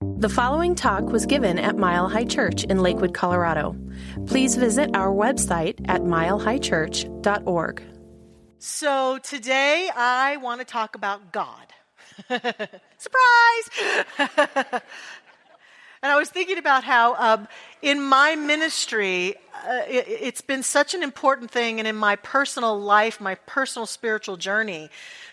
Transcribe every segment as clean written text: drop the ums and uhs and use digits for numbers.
The following talk was given at Mile High Church in Lakewood, Colorado. Please visit our website at milehighchurch.org. So today I want to talk about God. Surprise! And I was thinking about how in my ministry, it's been such an important thing, and in my personal life, my personal spiritual journey,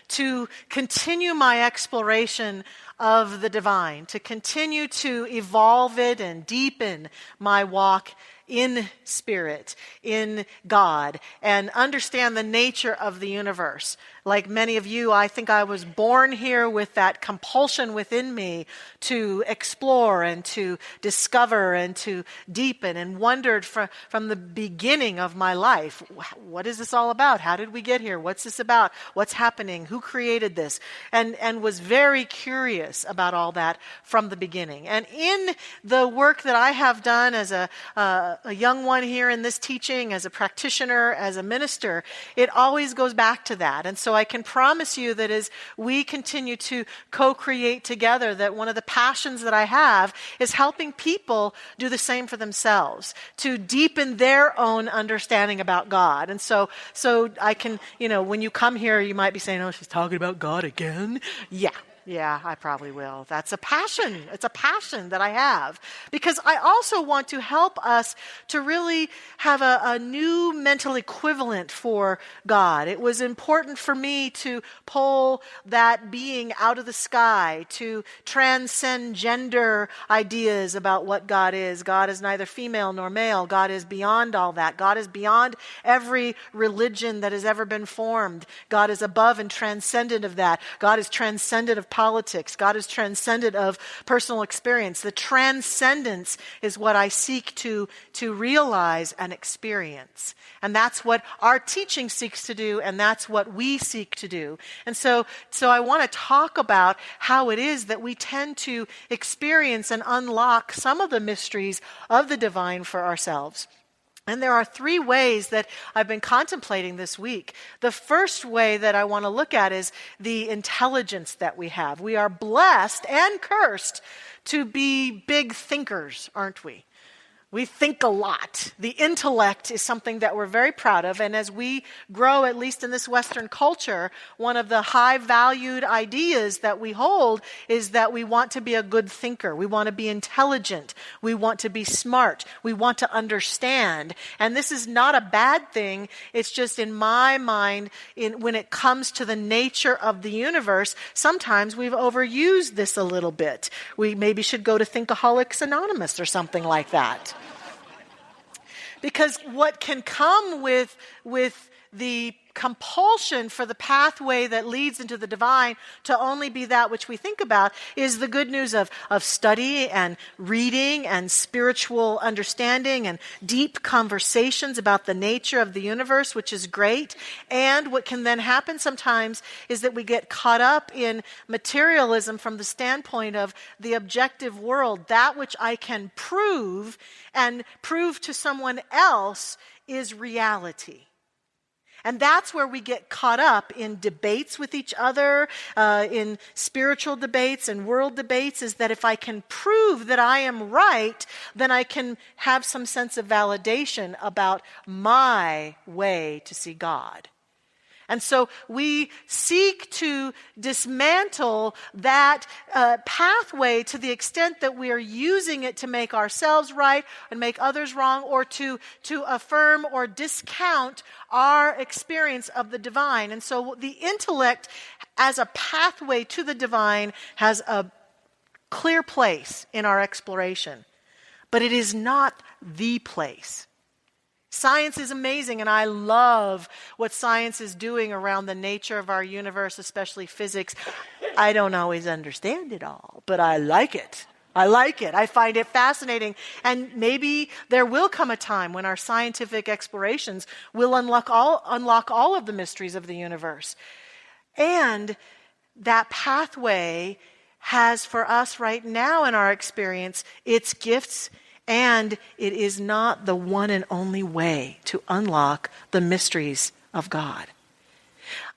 to continue my exploration of the divine, to continue to evolve it and deepen my walk in spirit, in God, and understand the nature of the universe. Like many of you, I think I was born here with that compulsion within me to explore and to discover and to deepen, and wondered from the beginning of my life, what is this all about? How did we get here? What's this about? What's happening? Who created this? And was very curious about all that from the beginning. And in the work that I have done as a young one here in this teaching, as a practitioner, as a minister, it always goes back to that. And so I can promise you that as we continue to co-create together, that one of the passions that I have is helping people do the same for themselves, to deepen their own understanding about God. And so I can, when you come here, you might be saying, oh, she's talking about God again? Yeah, I probably will. That's a passion. It's a passion that I have, because I also want to help us to really have a new mental equivalent for God. It was important for me to pull that being out of the sky, to transcend gender ideas about what God is. God is neither female nor male. God is beyond all that. God is beyond every religion that has ever been formed. God is above and transcendent of that. God is transcendent of politics. God is transcendent of personal experience. The transcendence is what I seek to realize and experience. And that's what our teaching seeks to do, and that's what we seek to do. And so I want to talk about how it is that we tend to experience and unlock some of the mysteries of the divine for ourselves. And there are three ways that I've been contemplating this week. The first way that I want to look at is the intelligence that we have. We are blessed and cursed to be big thinkers, aren't we? We think a lot. The intellect is something that we're very proud of. And as we grow, at least in this Western culture, one of the high-valued ideas that we hold is that we want to be a good thinker. We want to be intelligent. We want to be smart. We want to understand. And this is not a bad thing. It's just, in my mind, when it comes to the nature of the universe, sometimes we've overused this a little bit. We maybe should go to Thinkaholics Anonymous or something like that. Because what can come with the compulsion for the pathway that leads into the divine to only be that which we think about is the good news of study and reading and spiritual understanding and deep conversations about the nature of the universe, which is great. And what can then happen sometimes is that we get caught up in materialism from the standpoint of the objective world. That which I can prove and prove to someone else is reality. And that's where we get caught up in debates with each other, in spiritual debates and world debates, is that if I can prove that I am right, then I can have some sense of validation about my way to see God. And so we seek to dismantle that pathway to the extent that we are using it to make ourselves right and make others wrong, or to affirm or discount our experience of the divine. And so the intellect as a pathway to the divine has a clear place in our exploration, but it is not the place. Science is amazing, and I love what science is doing around the nature of our universe, especially physics. I don't always understand it all, but I like it. I find it fascinating. And maybe there will come a time when our scientific explorations will unlock all of the mysteries of the universe. And that pathway has for us right now in our experience its gifts, and it is not the one and only way to unlock the mysteries of God.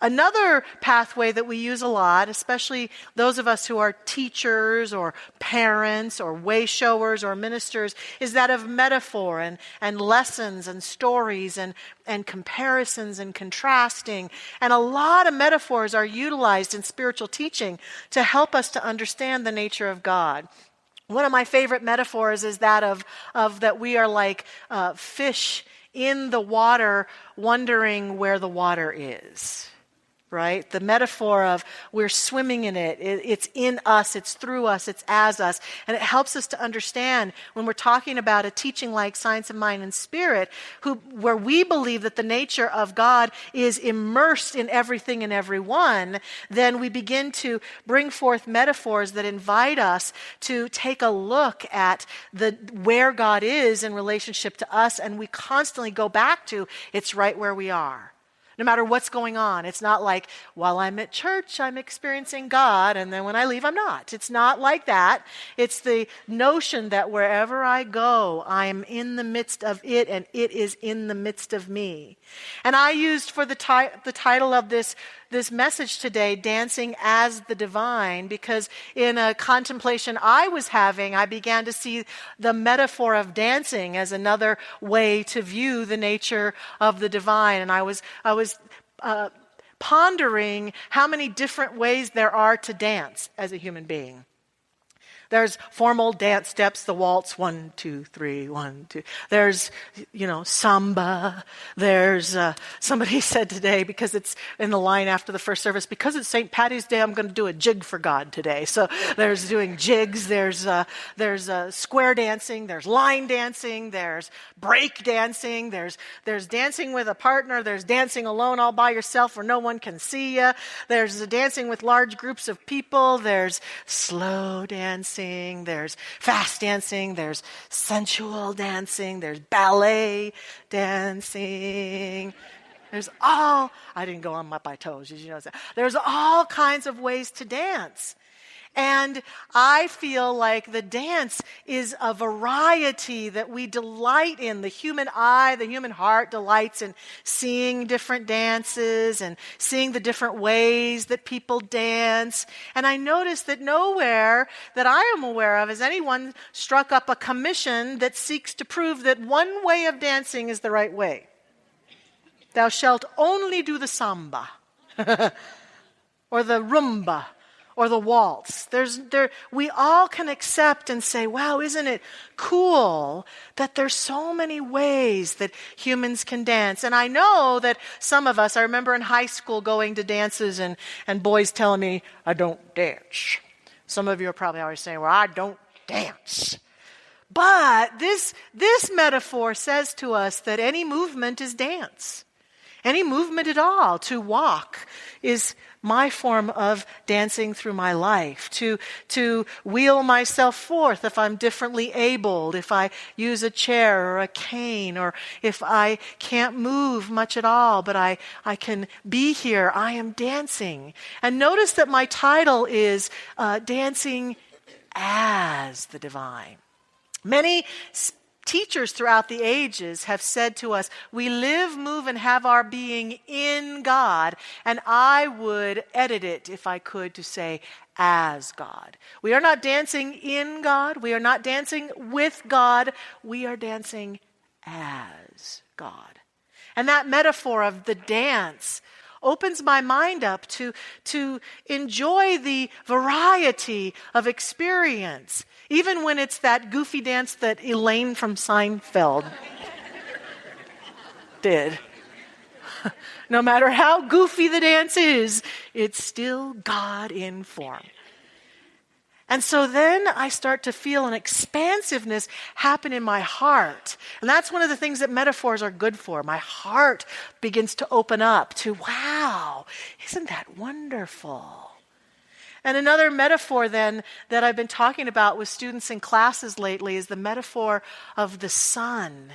Another pathway that we use a lot, especially those of us who are teachers or parents or way showers or ministers, is that of metaphor and lessons and stories and comparisons and contrasting. And a lot of metaphors are utilized in spiritual teaching to help us to understand the nature of God. One of my favorite metaphors is that of that we are like fish in the water wondering where the water is. Right? The metaphor of we're swimming in it. It's in us, it's through us, it's as us. And it helps us to understand when we're talking about a teaching like Science of Mind and Spirit, where we believe that the nature of God is immersed in everything and everyone, then we begin to bring forth metaphors that invite us to take a look at where God is in relationship to us, and we constantly go back to it's right where we are. No matter what's going on. It's not like, while I'm at church, I'm experiencing God, and then when I leave, I'm not. It's not like that. It's the notion that wherever I go, I am in the midst of it, and it is in the midst of me. And I used for the title of this message today, Dancing as the Divine, because in a contemplation I was having, I began to see the metaphor of dancing as another way to view the nature of the divine. And I was pondering how many different ways there are to dance as a human being. There's formal dance steps, the waltz, 1, 2, 3, 1, 2. There's, samba. There's, somebody said today, because it's in the line after the first service, because it's St. Patty's Day, I'm going to do a jig for God today. So there's doing jigs, there's square dancing, there's line dancing, there's break dancing, there's dancing with a partner, there's dancing alone all by yourself where no one can see you. There's dancing with large groups of people, there's slow dancing. There's fast dancing, there's sensual dancing, there's ballet dancing. I didn't go on my toes, did you know that? There's all kinds of ways to dance. And I feel like the dance is a variety that we delight in. The human eye, the human heart delights in seeing different dances and seeing the different ways that people dance. And I notice that nowhere that I am aware of has anyone struck up a commission that seeks to prove that one way of dancing is the right way. Thou shalt only do the samba or the rumba or the waltz. We all can accept and say, wow, isn't it cool that there's so many ways that humans can dance? And I know that some of us, I remember in high school going to dances and boys telling me, I don't dance. Some of you are probably always saying, well, I don't dance. But this metaphor says to us that any movement is dance. Any movement at all. To walk is my form of dancing through my life. To wheel myself forth if I'm differently abled, if I use a chair or a cane, or if I can't move much at all, but I can be here, I am dancing. And notice that my title is Dancing as the Divine. Many teachers throughout the ages have said to us, we live, move, and have our being in God, and I would edit it, if I could, to say, as God. We are not dancing in God. We are not dancing with God. We are dancing as God. And that metaphor of the dance opens my mind up to enjoy the variety of experience, even when it's that goofy dance that Elaine from Seinfeld did. No matter how goofy the dance is, it's still God in form. And so then I start to feel an expansiveness happen in my heart. And that's one of the things that metaphors are good for. My heart begins to open up to, wow, isn't that wonderful? And another metaphor then that I've been talking about with students in classes lately is the metaphor of the sun.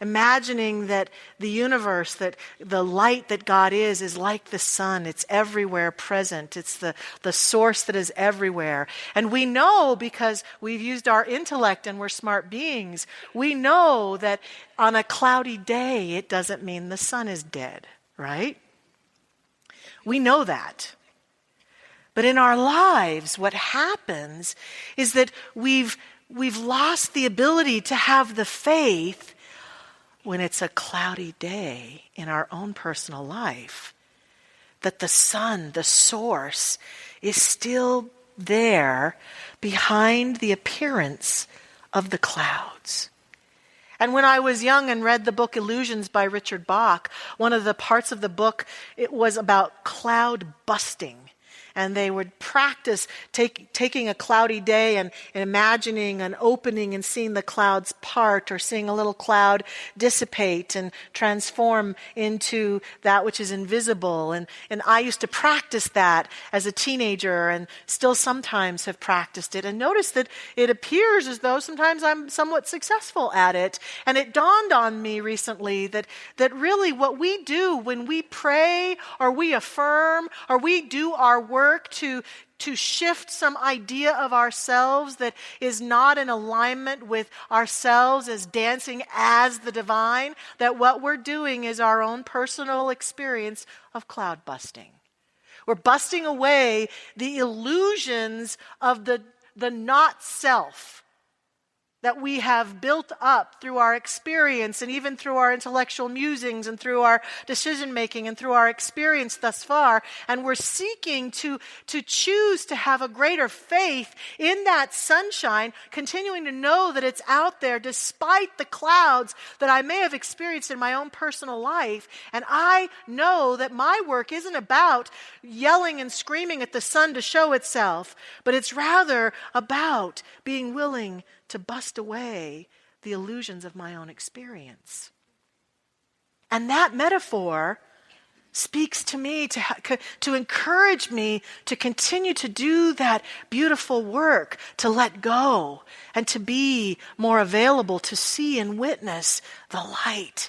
Imagining that the universe, that the light that God is like the sun. It's everywhere present. It's the source that is everywhere. And we know, because we've used our intellect and we're smart beings, we know that on a cloudy day, it doesn't mean the sun is dead, right? We know that. But in our lives, what happens is that we've lost the ability to have the faith when it's a cloudy day in our own personal life, that the sun, the source, is still there behind the appearance of the clouds. And when I was young and read the book Illusions by Richard Bach, one of the parts of the book, it was about cloud busting. And they would practice taking a cloudy day and imagining an opening and seeing the clouds part, or seeing a little cloud dissipate and transform into that which is invisible. And I used to practice that as a teenager, and still sometimes have practiced it. And noticed that it appears as though sometimes I'm somewhat successful at it. And it dawned on me recently that really what we do when we pray or we affirm or we do our work to shift some idea of ourselves that is not in alignment with ourselves as dancing as the divine, that what we're doing is our own personal experience of cloud busting. We're busting away the illusions of the not self that we have built up through our experience and even through our intellectual musings and through our decision making and through our experience thus far. And we're seeking to choose to have a greater faith in that sunshine, continuing to know that it's out there despite the clouds that I may have experienced in my own personal life. And I know that my work isn't about yelling and screaming at the sun to show itself, but it's rather about being willing to bust away the illusions of my own experience. And that metaphor speaks to me to encourage me to continue to do that beautiful work, to let go, and to be more available to see and witness the light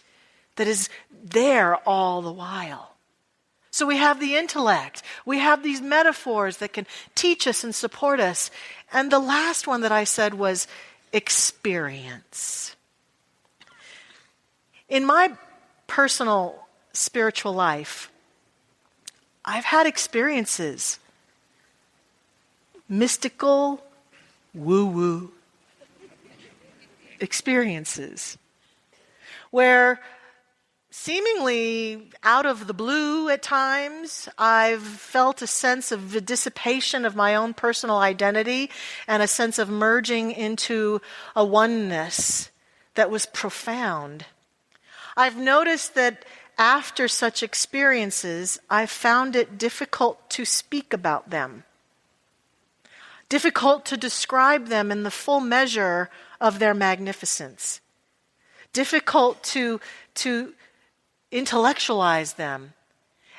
that is there all the while. So we have the intellect. We have these metaphors that can teach us and support us. And the last one that I said was experience. In my personal spiritual life, I've had experiences, mystical, woo-woo experiences, where seemingly out of the blue at times, I've felt a sense of the dissipation of my own personal identity and a sense of merging into a oneness that was profound. I've noticed that after such experiences, I've found it difficult to speak about them, difficult to describe them in the full measure of their magnificence, difficult to intellectualize them,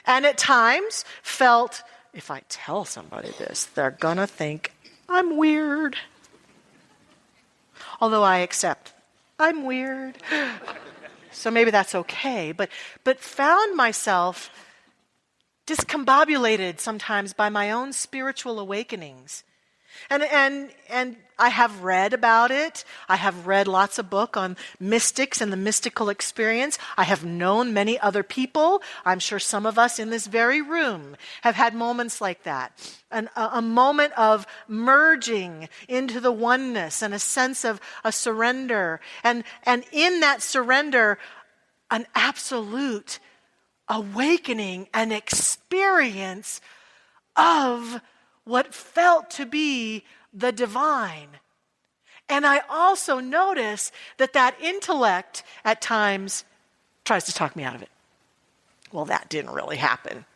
and at times felt, if I tell somebody this, they're gonna think I'm weird. Although I accept I'm weird, so maybe that's okay. But found myself discombobulated sometimes by my own spiritual awakenings. And I have read about it. I have read lots of books on mystics and the mystical experience. I have known many other people. I'm sure some of us in this very room have had moments like that. A moment of merging into the oneness and a sense of a surrender. And in that surrender, an absolute awakening, an experience of what felt to be the divine. And I also notice that intellect at times tries to talk me out of it. Well, that didn't really happen.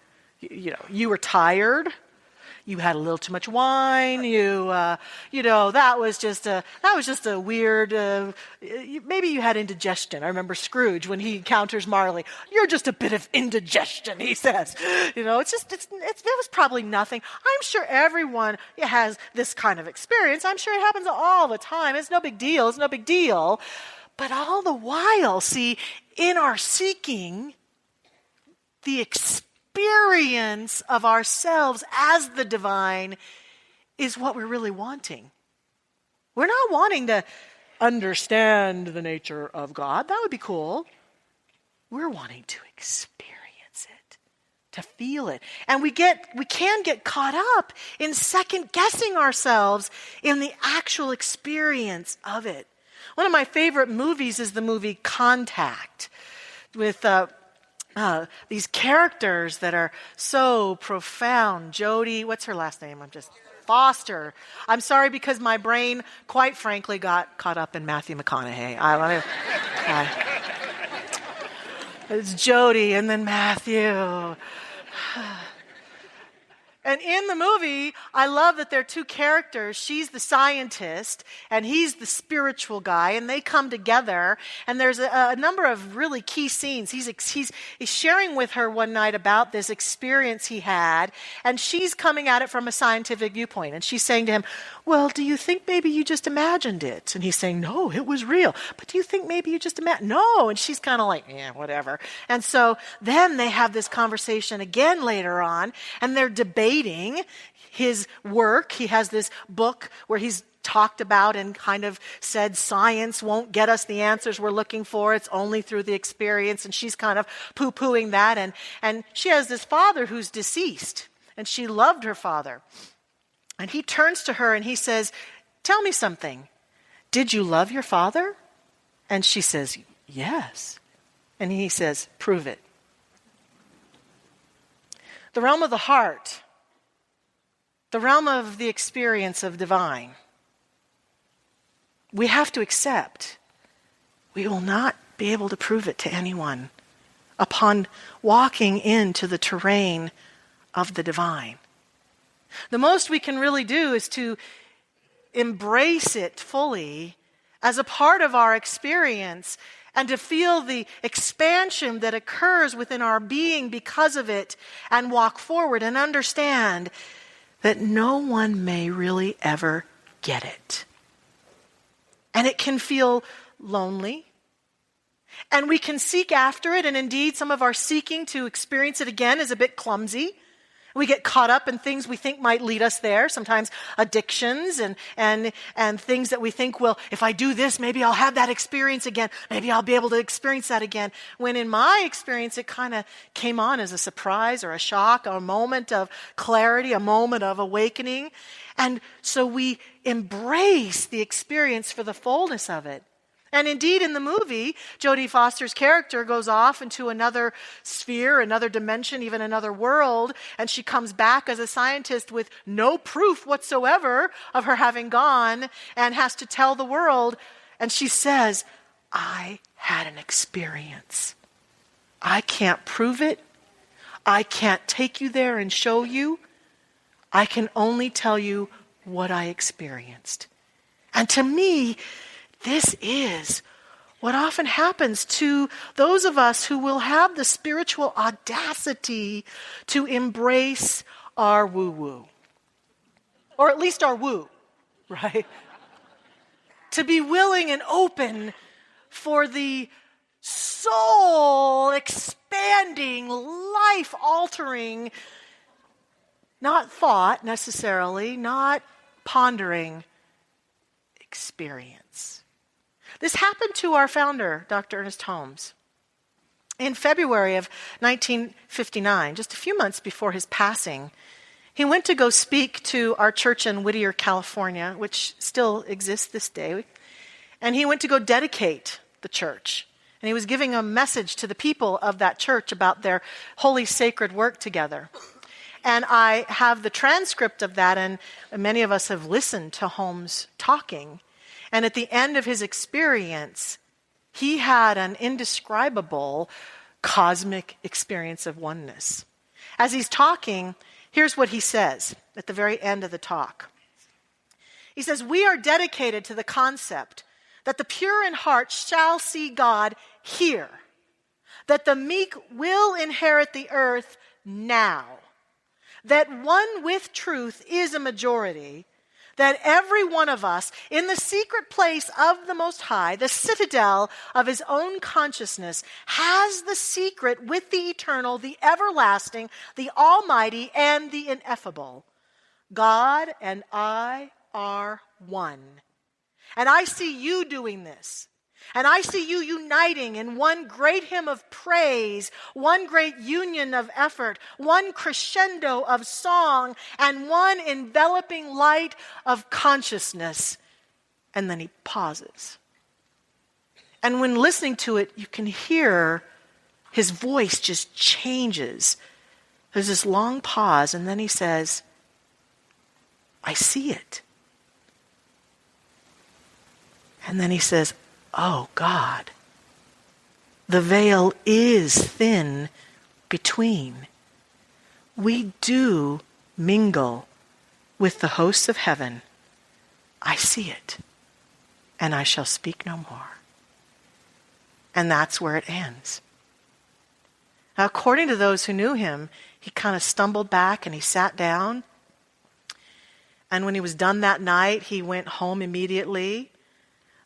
You were tired. You had a little too much wine. That was just a weird. Maybe you had indigestion. I remember Scrooge when he encounters Marley. You're just a bit of indigestion, he says. It was probably nothing. I'm sure everyone has this kind of experience. I'm sure it happens all the time. It's no big deal. It's no big deal. But all the while, see, in our seeking, the experience of ourselves as the divine is what we're really wanting. We're not wanting to understand the nature of God. That would be cool. We're wanting to experience it, to feel it. And we can get caught up in second guessing ourselves in the actual experience of it. One of my favorite movies is the movie Contact, with these characters that are so profound. Jodie, what's her last name? Foster. I'm sorry because my brain, quite frankly, got caught up in Matthew McConaughey. It's Jodie and then Matthew. And in the movie, I love that there are two characters. She's the scientist, and he's the spiritual guy, and they come together. And there's a number of really key scenes. He's sharing with her one night about this experience he had, and she's coming at it from a scientific viewpoint. And she's saying to him, well, do you think maybe you just imagined it? And he's saying, no, it was real. But do you think maybe you just imagined? No. And she's kind of like, yeah, whatever. And so then they have this conversation again later on, and they're debating his work. He has this book where he's talked about and kind of said science won't get us the answers we're looking for. It's only through the experience. And she's kind of poo-pooing that. And she has this father who's deceased, and she loved her father. And he turns to her and he says, tell me something. Did you love your father? And she says, yes. And he says, prove it. The realm of the heart, the realm of the experience of divine, we have to accept we will not be able to prove it to anyone upon walking into the terrain of the divine. The most we can really do is to embrace it fully as a part of our experience and to feel the expansion that occurs within our being because of it and walk forward and understand that no one may really ever get it. And it can feel lonely. And we can seek after it, and indeed some of our seeking to experience it again is a bit clumsy. We get caught up in things we think might lead us there, sometimes addictions and things that we think, well, if I do this, maybe I'll have that experience again. Maybe I'll be able to experience that again. When in my experience, it kind of came on as a surprise or a shock, or a moment of clarity, a moment of awakening. And so we embrace the experience for the fullness of it. And indeed, in the movie, Jodie Foster's character goes off into another sphere, another dimension, even another world, and she comes back as a scientist with no proof whatsoever of her having gone, and has to tell the world. And she says, I had an experience. I can't prove it. I can't take you there and show you. I can only tell you what I experienced. And to me, this is what often happens to those of us who will have the spiritual audacity to embrace our woo-woo. Or at least our woo, right? To be willing and open for the soul-expanding, life-altering, not thought necessarily, not pondering experience. This happened to our founder, Dr. Ernest Holmes. In February of 1959, just a few months before his passing, he went to go speak to our church in Whittier, California, which still exists this day. And he went to go dedicate the church. And he was giving a message to the people of that church about their holy, sacred work together. And I have the transcript of that, and many of us have listened to Holmes talking. And at the end of his experience, he had an indescribable cosmic experience of oneness. As he's talking, here's what he says at the very end of the talk. He says, we are dedicated to the concept that the pure in heart shall see God here, that the meek will inherit the earth now, that one with truth is a majority, that every one of us in the secret place of the Most High, the citadel of his own consciousness, has the secret with the eternal, the everlasting, the almighty, and the ineffable. God and I are one. And I see you doing this. And I see you uniting in one great hymn of praise, one great union of effort, one crescendo of song, and one enveloping light of consciousness. And then he pauses. And when listening to it, you can hear his voice just changes. There's this long pause, and then he says, I see it. And then he says, oh God, the veil is thin between. We do mingle with the hosts of heaven. I see it, and I shall speak no more. And that's where it ends. Now, according to those who knew him, he kind of stumbled back and he sat down. And when he was done that night, he went home immediately.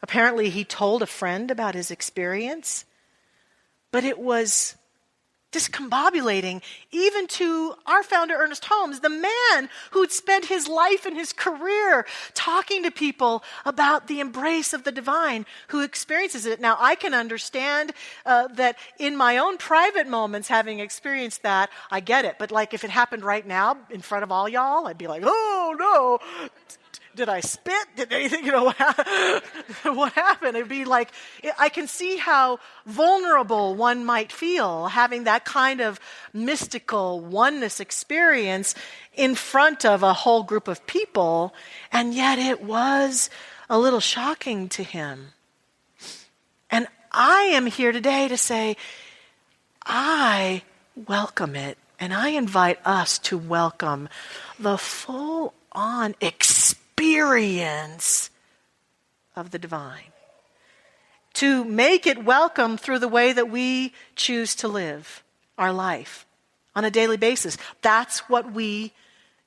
Apparently, he told a friend about his experience, but it was discombobulating even to our founder, Ernest Holmes, the man who'd spent his life and his career talking to people about the embrace of the divine, who experiences it. Now, I can understand that in my own private moments, having experienced that, I get it. But like if it happened right now in front of all y'all, I'd be like, oh no. Did I spit? Did anything, what happened? It'd be like, I can see how vulnerable one might feel having that kind of mystical oneness experience in front of a whole group of people, and yet it was a little shocking to him. And I am here today to say, I welcome it, and I invite us to welcome the full-on experience of the divine. To make it welcome through the way that we choose to live our life on a daily basis. That's what we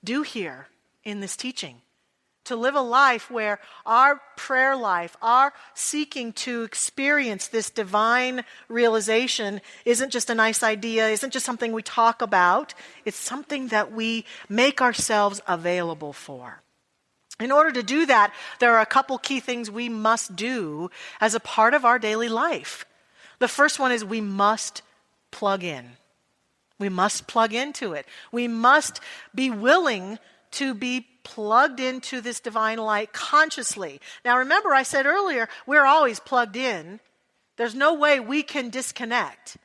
do here in this teaching. To live a life where our prayer life, our seeking to experience this divine realization isn't just a nice idea, isn't just something we talk about. It's something that we make ourselves available for. In order to do that, there are a couple key things we must do as a part of our daily life. The first one is we must plug in. We must plug into it. We must be willing to be plugged into this divine light consciously. Now remember, I said earlier, we're always plugged in. There's no way we can disconnect.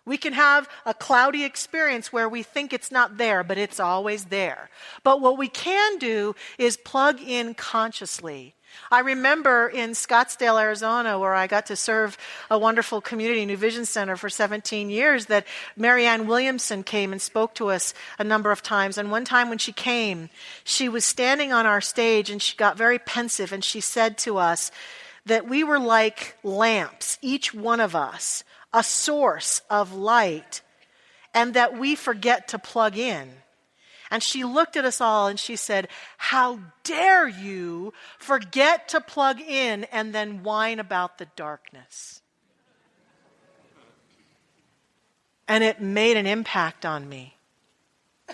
We can have a cloudy experience where we think it's not there, but it's always there. But what we can do is plug in consciously. I remember in Scottsdale, Arizona, where I got to serve a wonderful community, New Vision Center, for 17 years, that Marianne Williamson came and spoke to us a number of times. And one time when she came, she was standing on our stage and she got very pensive, and she said to us that we were like lamps, each one of us, a source of light, and that we forget to plug in. And she looked at us all and she said, how dare you forget to plug in and then whine about the darkness? And it made an impact on me,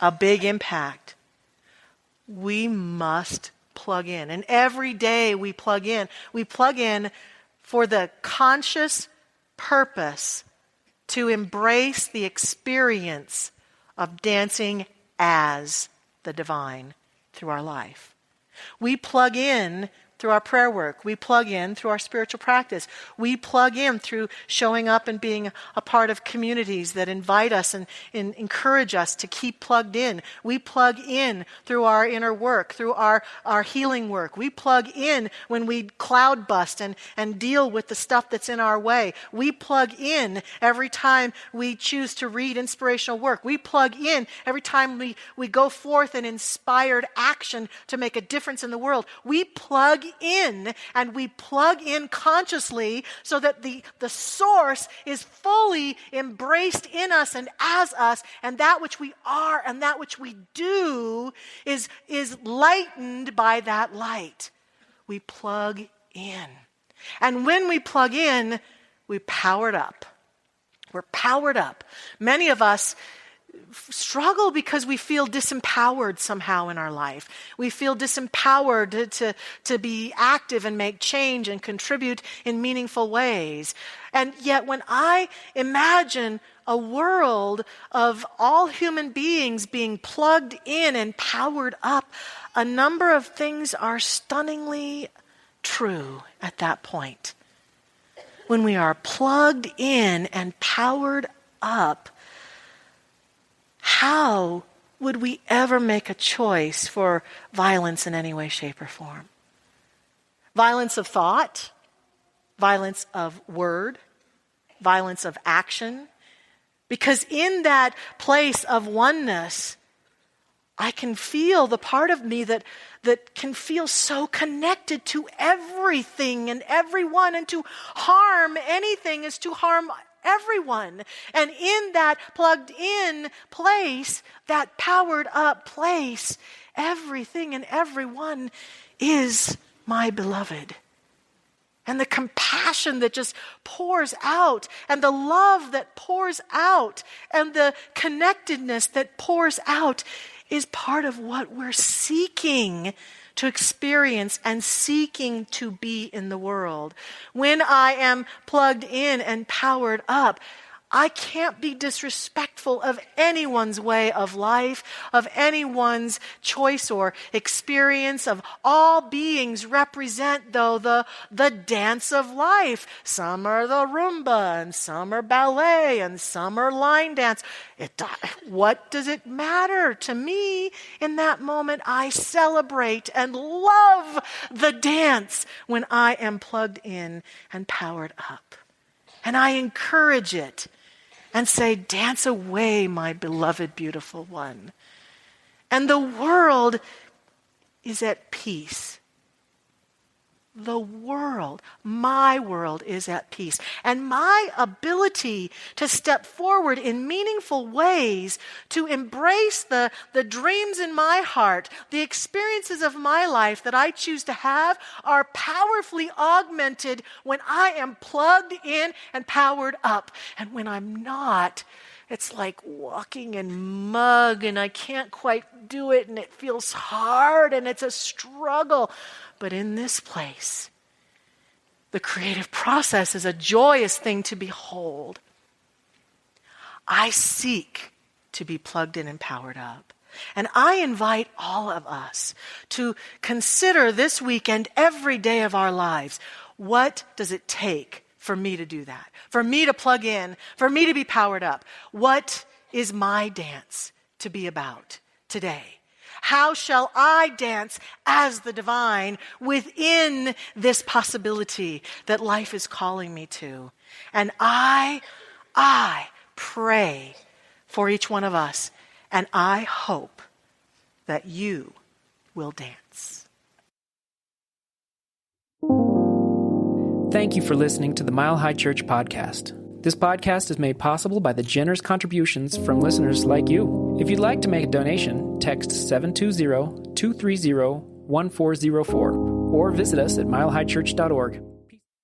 a big impact. We must plug in. And every day we plug in for the conscious purpose to embrace the experience of dancing as the divine through our life. We plug in through our prayer work. We plug in through our spiritual practice. We plug in through showing up and being a part of communities that invite us and encourage us to keep plugged in. We plug in through our inner work, through our healing work. We plug in when we cloud bust and deal with the stuff that's in our way. We plug in every time we choose to read inspirational work. We plug in every time we go forth in inspired action to make a difference in the world. We plug in, and we plug in consciously so that the source is fully embraced in us and as us, and that which we are and that which we do is lightened by that light. We plug in. And when we plug in, we're powered up. We're powered up. Many of us struggle because we feel disempowered somehow in our life. We feel disempowered to be active and make change and contribute in meaningful ways. And yet when I imagine a world of all human beings being plugged in and powered up, a number of things are stunningly true at that point. When we are plugged in and powered up, how would we ever make a choice for violence in any way, shape, or form? Violence of thought, violence of word, violence of action. Because in that place of oneness, I can feel the part of me that can feel so connected to everything and everyone, and to harm anything is to harm everyone. And in that plugged in place, that powered up place, everything and everyone is my beloved. And the compassion that just pours out, and the love that pours out, and the connectedness that pours out is part of what we're seeking to experience and seeking to be in the world. When I am plugged in and powered up, I can't be disrespectful of anyone's way of life, of anyone's choice or experience. Of all beings represent, though, the dance of life. Some are the Roomba, and some are ballet, and some are line dance. What does it matter to me in that moment? I celebrate and love the dance when I am plugged in and powered up. And I encourage it and say, dance away, my beloved, beautiful one. And the world is at peace. The world, my world, is at peace. And my ability to step forward in meaningful ways, to embrace the dreams in my heart, the experiences of my life that I choose to have, are powerfully augmented when I am plugged in and powered up. And when I'm not, it's like walking in mud, and I can't quite do it, and it feels hard, and it's a struggle. But in this place, the creative process is a joyous thing to behold. I seek to be plugged in and powered up. And I invite all of us to consider this week and every day of our lives, what does it take for me to do that? For me to plug in, for me to be powered up? What is my dance to be about today? How shall I dance as the divine within this possibility that life is calling me to? And I pray for each one of us, and I hope that you will dance. Thank you for listening to the Mile High Church podcast. This podcast is made possible by the generous contributions from listeners like you. If you'd like to make a donation, text 720-230-1404 or visit us at milehighchurch.org.